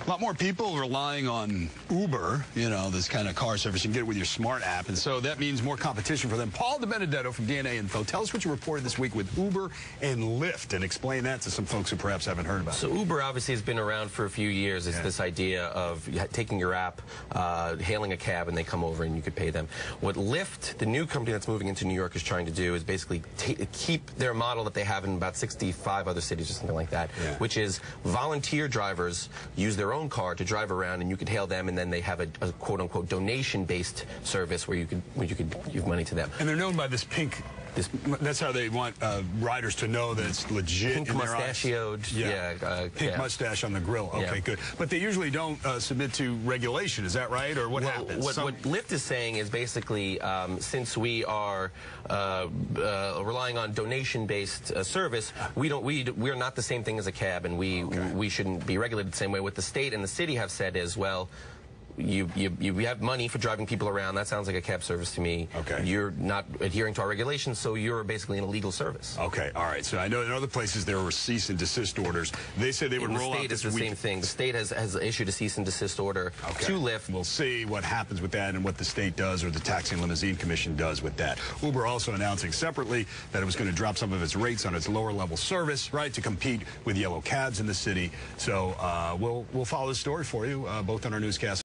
A lot more people relying on Uber, you know, this kind of car service. You can get it with your smart app, and so that means more competition for them. Paul DeBenedetto from DNAinfo, tell us what you reported this week with Uber and Lyft, and explain that to some folks who perhaps haven't heard about it. So Uber obviously has been around for a few years. It's this idea of taking your app, hailing a cab, and they come over and you could pay them. What Lyft, the new company that's moving into New York, is trying to do is basically keep their model that they have in about 65 other cities or something like that, which is volunteer drivers use their own car to drive around, and you could hail them, and then they have a quote-unquote donation-based service where you could give money to them. And they're known by this pink. That's how they want riders to know that it's legit. Pink mustachioed, pink mustache on the grill. Okay, good. But they usually don't submit to regulation. Is that right, or what happens? What Lyft is saying is basically, since we are relying on donation-based service, we're not the same thing as a cab, and we shouldn't be regulated the same way. What the state and the city have said is, well, you have money for driving people around. That sounds like a cab service to me. Okay. You're not adhering to our regulations, so you're basically an illegal service. Okay, all right. So I know in other places there were cease and desist orders. They said they would roll out this week. The state is the same thing. The state has issued a cease and desist order to Lyft. We'll see what happens with that and what the state does, or the Taxi and Limousine Commission does with that. Uber also announcing separately that it was going to drop some of its rates on its lower level service, right, to compete with yellow cabs in the city. So we'll follow the story for you, both on our newscast